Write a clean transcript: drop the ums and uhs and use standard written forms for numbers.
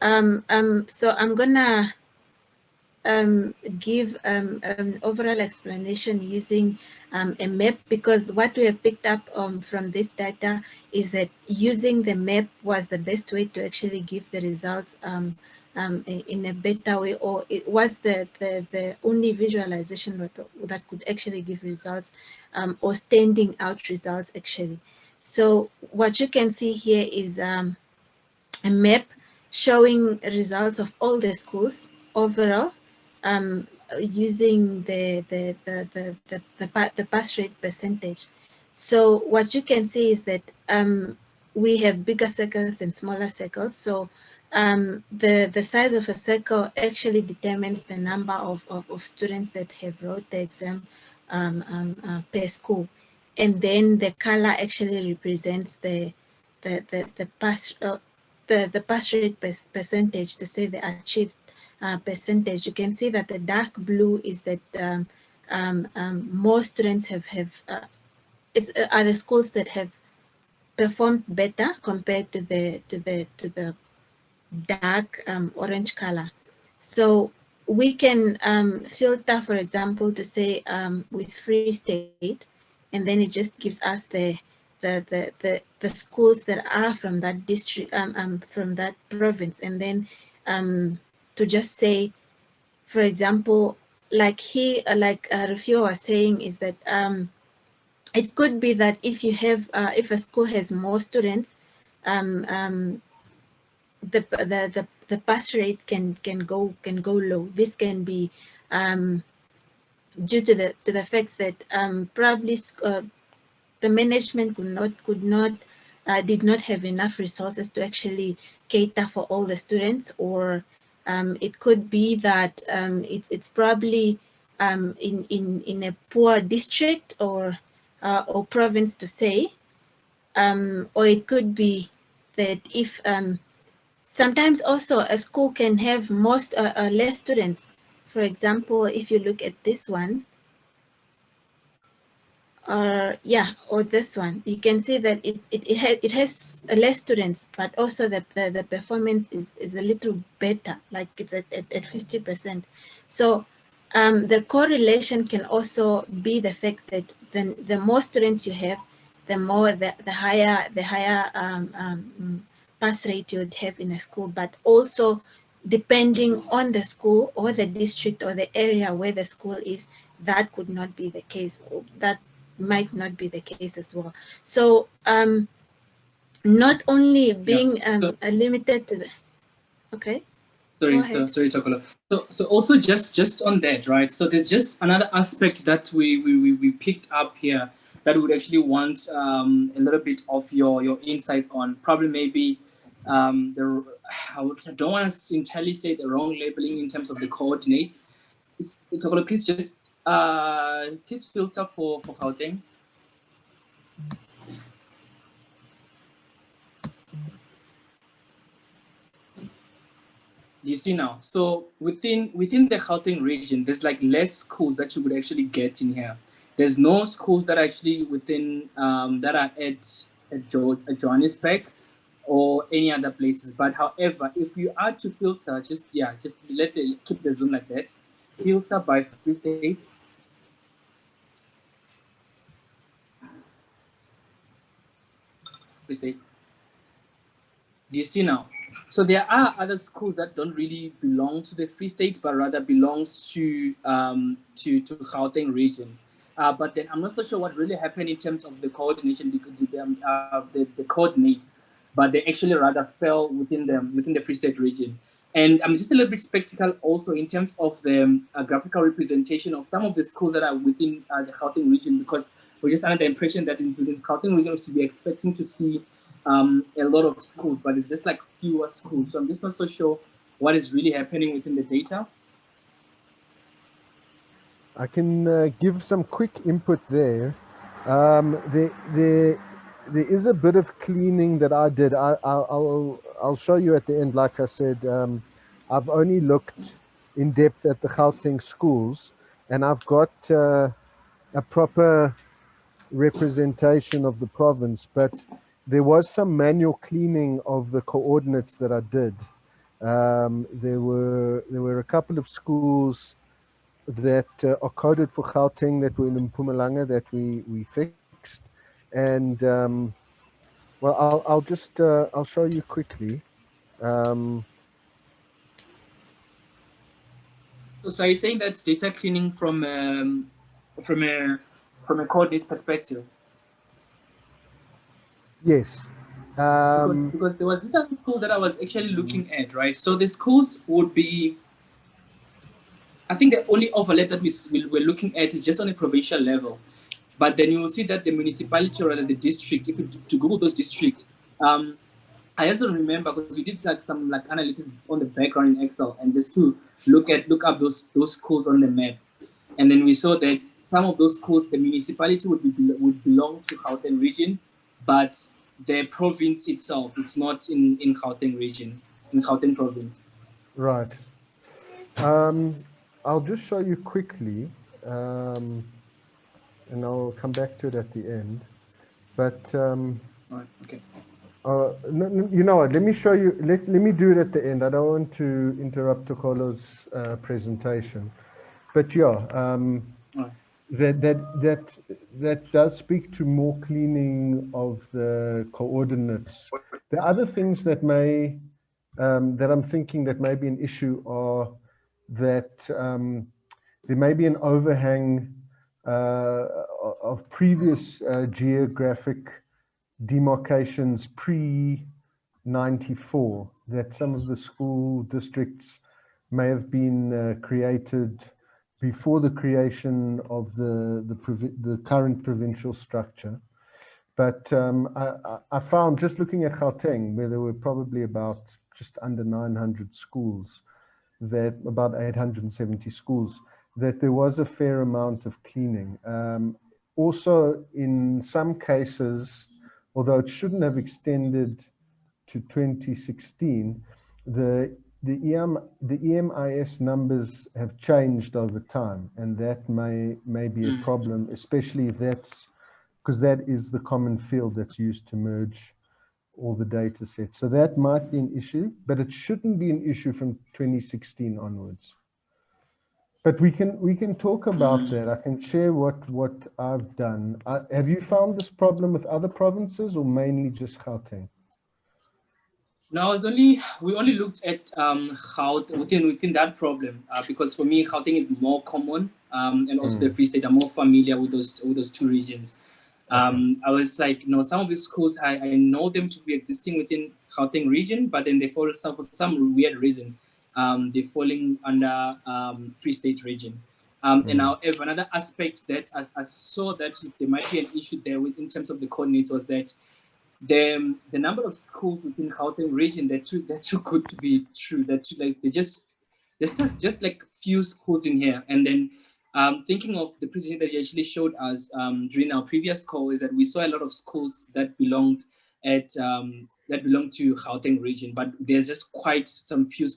So I'm gonna give an overall explanation using a map, because what we have picked up from this data is that using the map was the best way to actually give the results in a better way, or it was the only visualization that could actually give results or standing out results actually. So what you can see here is a map showing results of all the schools overall, using the pass rate percentage. So what you can see is that we have bigger circles and smaller circles. So the size of a circle actually determines the number of students that have wrote the exam per school, and then the color actually represents the pass rate percentage, to say the achieved percentage. You can see that the dark blue is that more students are the schools that have performed better compared to the dark orange color. So we can filter, for example, to say with Free State, and then it just gives us the schools that are from that district, from that province, and then to just say, for example, like Rufio was saying, is that it could be that if you have if a school has more students, the pass rate can go low. This can be due to the fact that probably the management did not have enough resources to actually cater for all the students, or it could be that it's probably in a poor district or province, to say, or it could be that if sometimes also a school can have less students. For example, if you look at this one, or this one, you can see that it has less students, but also the performance is a little better, like it's at 50%. So the correlation can also be the fact that the more students you have, the more the higher pass rate you would have in a school. But also, depending on the school or the district or the area where the school is, that could not be the case. That might not be the case as well. So not only being limited to the, okay. Sorry, Chocolate. So also just on that, right? So there's just another aspect that we picked up here that would actually want a little bit of your insight on. Probably maybe I don't want to entirely say the wrong labeling in terms of the coordinates. Chocolate, please just please filter for Gauteng. You see now, so within the Gauteng region, there's like less schools that you would actually get in here. There's no schools that are actually within that are at Johannesburg or any other places. But however, if you are to filter, just keep the zoom like that. Filter by Free State. Free State. Do you see now? So there are other schools that don't really belong to the Free State, but rather belongs to Gauteng region. But then I'm not so sure what really happened in terms of the coordination, the coordinates, but they actually rather fell within the Free State region. And I'm just a little bit skeptical also in terms of the graphical representation of some of the schools that are within the Gauteng region, because we're just under the impression that in the Gauteng region we should be expecting to see a lot of schools, but it's just like fewer schools. So I'm just not so sure what is really happening within the data. I can give some quick input there. There is a bit of cleaning that I did. I'll show you at the end. Like I said, I've only looked in depth at the Gauteng schools, and I've got a proper representation of the province, but there was some manual cleaning of the coordinates that I did. There were a couple of schools that are coded for Gauteng that were in Mpumalanga that we fixed, and well, I'll just I'll show you quickly. Um, So are you saying that data cleaning from a from a coordinates perspective? yes. Because there was this other school that I was actually looking at, right? So the schools would be, I think the only overlap that we're looking at is just on a provincial level. But then you will see that the municipality or rather the district, if you to Google those districts, I also remember because we did like some like analysis on the background in Excel and just to look up those schools on the map. And then we saw that some of those schools, the municipality would belong to Gauteng region, but the province itself, it's not in Gauteng region, in Gauteng province. Right. I'll just show you quickly, and I'll come back to it at the end. But Right. Okay. no, you know what? Let me show you. Let me do it at the end. I don't want to interrupt Tokolo's presentation. But yeah, Right. that does speak to more cleaning of the coordinates. The other things that may that I'm thinking that may be an issue are that there may be an overhang of previous geographic demarcations pre 94 that some of the school districts may have been created before the creation of the current provincial structure. But I found just looking at Gauteng, where there were probably about just under 900 schools, that about 870 schools, that there was a fair amount of cleaning. Also, in some cases, although it shouldn't have extended to 2016, the EMIS numbers have changed over time, and that may be a problem, especially if that's because that is the common field that's used to merge all the data sets. So that might be an issue, but it shouldn't be an issue from 2016 onwards. But we can talk about that. I can share what I've done. Have you found this problem with other provinces or mainly just Gauteng? Now, we only looked at Gauteng within that problem because for me, Gauteng is more common, and also the Free State. I'm more familiar with those two regions. I was like, some of these schools I know them to be existing within Gauteng region, but then they fall for some weird reason, they're falling under Free State region. And however, another aspect that I saw that there might be an issue there in terms of the coordinates was that the number of schools within Gauteng region they're too good to be true. There's just like few schools in here. And then thinking of the presentation that you actually showed us during our previous call is that we saw a lot of schools that belonged to Gauteng region, but there's just quite some few schools